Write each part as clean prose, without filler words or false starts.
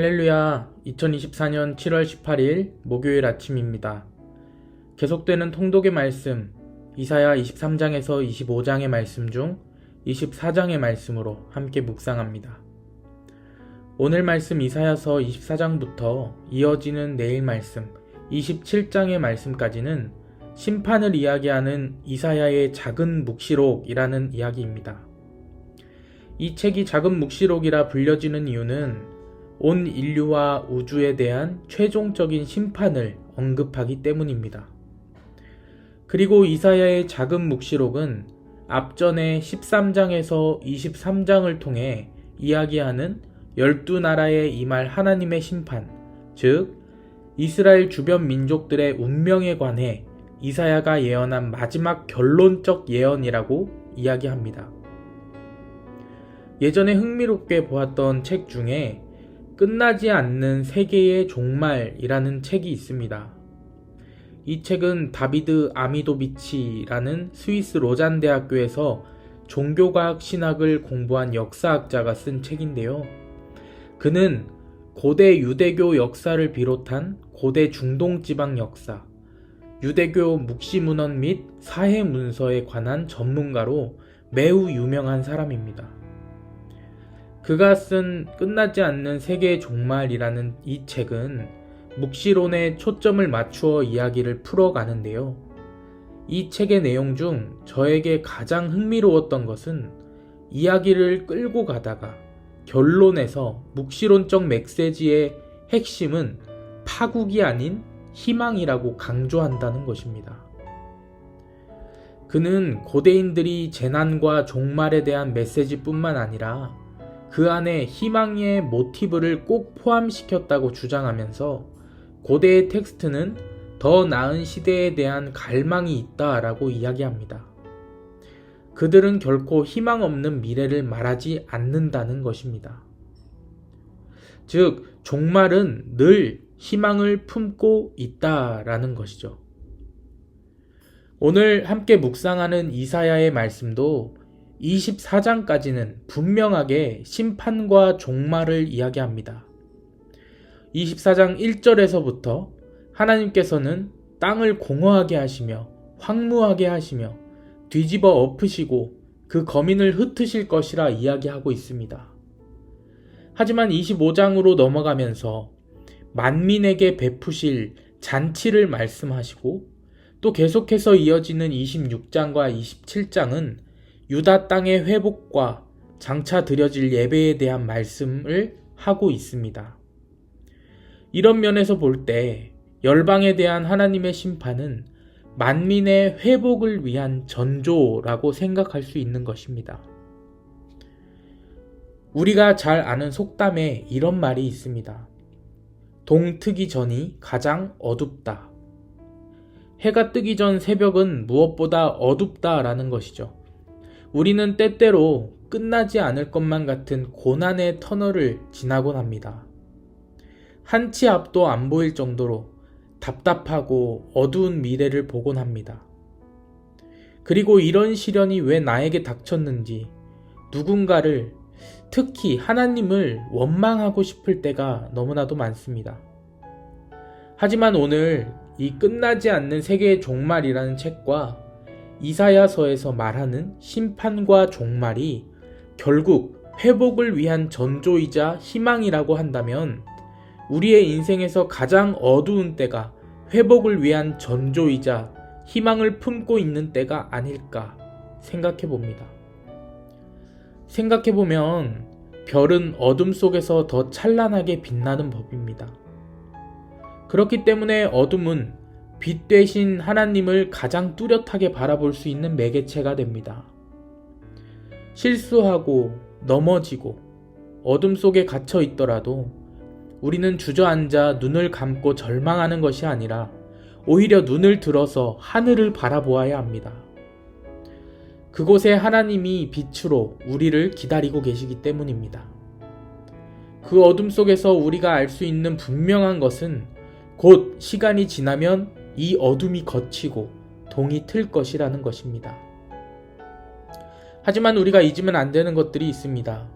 할렐루야. 2024년 7월 18일 목요일 아침입니다. 계속되는 통독의 말씀, 이사야 23장에서 25장의 말씀 중 24장의 말씀으로 함께 묵상합니다. 오늘 말씀 이사야서 24장부터 이어지는 내일 말씀 27장의 말씀까지는 심판을 이야기하는 이사야의 작은 묵시록이라는 이야기입니다. 이 책이 작은 묵시록이라 불려지는 이유는 온 인류와 우주에 대한 최종적인 심판을 언급하기 때문입니다. 그리고 이사야의 작은 묵시록은 앞전의 13장에서 23장을 통해 이야기하는 12나라에 임할 하나님의 심판, 즉 이스라엘 주변 민족들의 운명에 관해 이사야가 예언한 마지막 결론적 예언이라고 이야기합니다. 예전에 흥미롭게 보았던 책 중에 끝나지 않는 세계의 종말이라는 책이 있습니다. 이 책은 다비드 아미도비치라는 스위스 로잔 대학교에서 종교과학 신학을 공부한 역사학자가 쓴 책인데요. 그는 고대 유대교 역사를 비롯한 고대 중동 지방 역사, 유대교 묵시문헌 및 사해 문서에 관한 전문가로 매우 유명한 사람입니다. 그가 쓴 끝나지 않는 세계의 종말이라는 이 책은 묵시론에 초점을 맞추어 이야기를 풀어가는데요. 이 책의 내용 중 저에게 가장 흥미로웠던 것은 이야기를 끌고 가다가 결론에서 묵시론적 메시지의 핵심은 파국이 아닌 희망이라고 강조한다는 것입니다. 그는 고대인들이 재난과 종말에 대한 메시지뿐만 아니라 그 안에 희망의 모티브를 꼭 포함시켰다고 주장하면서 고대의 텍스트는 더 나은 시대에 대한 갈망이 있다라고 이야기합니다. 그들은 결코 희망 없는 미래를 말하지 않는다는 것입니다. 즉, 종말은 늘 희망을 품고 있다라는 것이죠. 오늘 함께 묵상하는 이사야의 말씀도 24장까지는 분명하게 심판과 종말을 이야기합니다. 24장 1절에서부터 하나님께서는 땅을 공허하게 하시며 황무하게 하시며 뒤집어 엎으시고 그 거민을 흩으실 것이라 이야기하고 있습니다. 하지만 25장으로 넘어가면서 만민에게 베푸실 잔치를 말씀하시고 또 계속해서 이어지는 26장과 27장은 유다 땅의 회복과 장차 드려질 예배에 대한 말씀을 하고 있습니다. 이런 면에서 볼 때 열방에 대한 하나님의 심판은 만민의 회복을 위한 전조라고 생각할 수 있는 것입니다. 우리가 잘 아는 속담에 이런 말이 있습니다. 동트기 전이 가장 어둡다. 해가 뜨기 전 새벽은 무엇보다 어둡다라는 것이죠. 우리는 때때로 끝나지 않을 것만 같은 고난의 터널을 지나곤 합니다. 한치 앞도 안 보일 정도로 답답하고 어두운 미래를 보곤 합니다. 그리고 이런 시련이 왜 나에게 닥쳤는지 누군가를, 특히 하나님을 원망하고 싶을 때가 너무나도 많습니다. 하지만 오늘 이 끝나지 않는 세계의 종말이라는 책과 이사야서에서 말하는 심판과 종말이 결국 회복을 위한 전조이자 희망이라고 한다면 우리의 인생에서 가장 어두운 때가 회복을 위한 전조이자 희망을 품고 있는 때가 아닐까 생각해 봅니다. 생각해보면 별은 어둠 속에서 더 찬란하게 빛나는 법입니다. 그렇기 때문에 어둠은 빛 대신 하나님을 가장 뚜렷하게 바라볼 수 있는 매개체가 됩니다. 실수하고 넘어지고 어둠 속에 갇혀 있더라도 우리는 주저앉아 눈을 감고 절망하는 것이 아니라 오히려 눈을 들어서 하늘을 바라보아야 합니다. 그곳에 하나님이 빛으로 우리를 기다리고 계시기 때문입니다. 그 어둠 속에서 우리가 알 수 있는 분명한 것은 곧 시간이 지나면 이 어둠이 걷히고 동이 틀 것이라는 것입니다. 하지만 우리가 잊으면 안 되는 것들이 있습니다.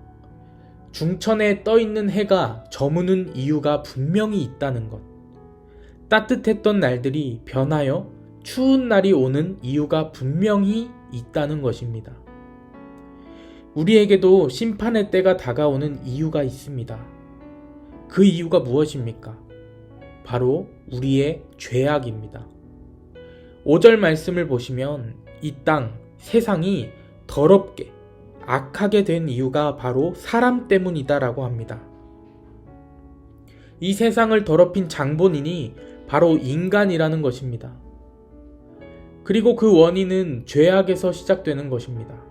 중천에 떠있는 해가 저무는 이유가 분명히 있다는 것. 따뜻했던 날들이 변하여 추운 날이 오는 이유가 분명히 있다는 것입니다. 우리에게도 심판의 때가 다가오는 이유가 있습니다. 그 이유가 무엇입니까? 바로 우리의 죄악입니다. 5절 말씀을 보시면 이 땅, 세상이 더럽게, 악하게 된 이유가 바로 사람 때문이다라고 합니다. 이 세상을 더럽힌 장본인이 바로 인간이라는 것입니다. 그리고 그 원인은 죄악에서 시작되는 것입니다.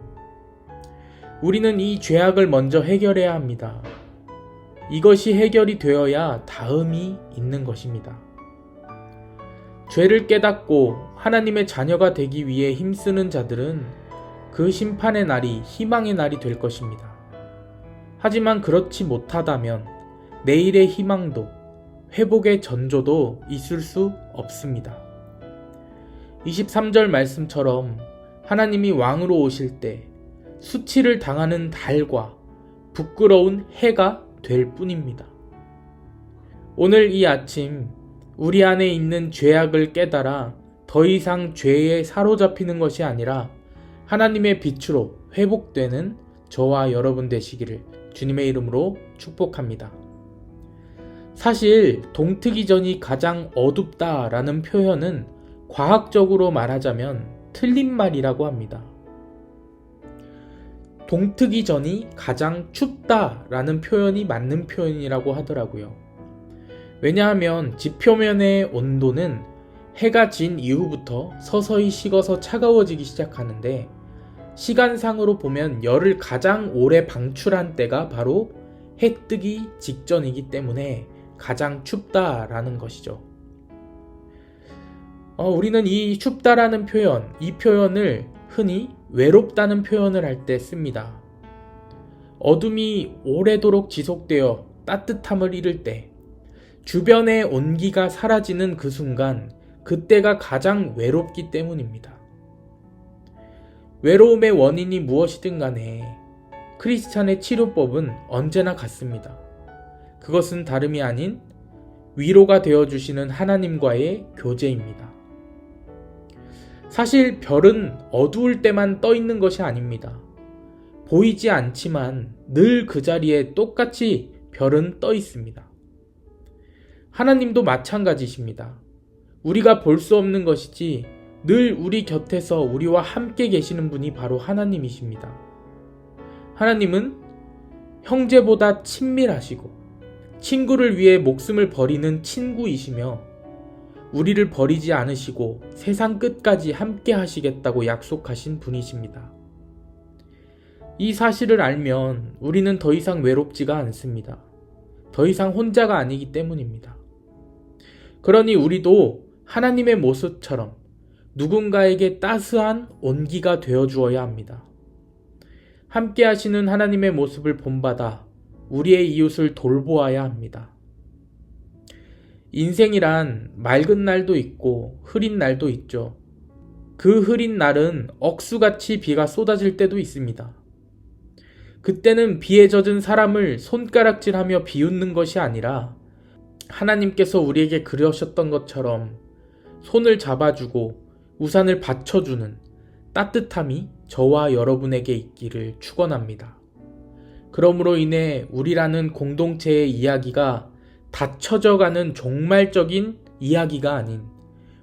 우리는 이 죄악을 먼저 해결해야 합니다. 이것이 해결이 되어야 다음이 있는 것입니다. 죄를 깨닫고 하나님의 자녀가 되기 위해 힘쓰는 자들은 그 심판의 날이 희망의 날이 될 것입니다. 하지만 그렇지 못하다면 내일의 희망도 회복의 전조도 있을 수 없습니다. 23절 말씀처럼 하나님이 왕으로 오실 때 수치를 당하는 달과 부끄러운 해가 될 뿐입니다. 오늘 이 아침 우리 안에 있는 죄악을 깨달아 더 이상 죄에 사로잡히는 것이 아니라 하나님의 빛으로 회복되는 저와 여러분 되시기를 주님의 이름으로 축복합니다. 사실 동트기 전이 가장 어둡다라는 표현은 과학적으로 말하자면 틀린 말이라고 합니다. 동트기 전이 가장 춥다라는 표현이 맞는 표현이라고 하더라고요. 왜냐하면 지표면의 온도는 해가 진 이후부터 서서히 식어서 차가워지기 시작하는데 시간상으로 보면 열을 가장 오래 방출한 때가 바로 해 뜨기 직전이기 때문에 가장 춥다라는 것이죠. 우리는 이 춥다라는 표현, 이 표현을 흔히 외롭다는 표현을 할 때 씁니다. 어둠이 오래도록 지속되어 따뜻함을 잃을 때, 주변의 온기가 사라지는 그 순간, 그때가 가장 외롭기 때문입니다. 외로움의 원인이 무엇이든 간에 크리스찬의 치료법은 언제나 같습니다. 그것은 다름이 아닌 위로가 되어주시는 하나님과의 교제입니다. 사실 별은 어두울 때만 떠 있는 것이 아닙니다. 보이지 않지만 늘 그 자리에 똑같이 별은 떠 있습니다. 하나님도 마찬가지십니다. 우리가 볼 수 없는 것이지 늘 우리 곁에서 우리와 함께 계시는 분이 바로 하나님이십니다. 하나님은 형제보다 친밀하시고 친구를 위해 목숨을 버리는 친구이시며 우리를 버리지 않으시고 세상 끝까지 함께 하시겠다고 약속하신 분이십니다. 이 사실을 알면 우리는 더 이상 외롭지가 않습니다. 더 이상 혼자가 아니기 때문입니다. 그러니 우리도 하나님의 모습처럼 누군가에게 따스한 온기가 되어 주어야 합니다. 함께 하시는 하나님의 모습을 본받아 우리의 이웃을 돌보아야 합니다. 인생이란 맑은 날도 있고 흐린 날도 있죠. 그 흐린 날은 억수같이 비가 쏟아질 때도 있습니다. 그때는 비에 젖은 사람을 손가락질하며 비웃는 것이 아니라 하나님께서 우리에게 그러셨던 것처럼 손을 잡아주고 우산을 받쳐주는 따뜻함이 저와 여러분에게 있기를 축원합니다. 그러므로 인해 우리라는 공동체의 이야기가 닫혀져가는 종말적인 이야기가 아닌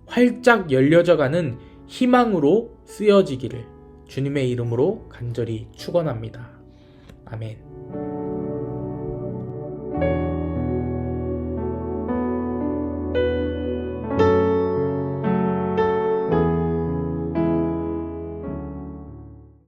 활짝 열려져가는 희망으로 쓰여지기를 주님의 이름으로 간절히 축원합니다. 아멘.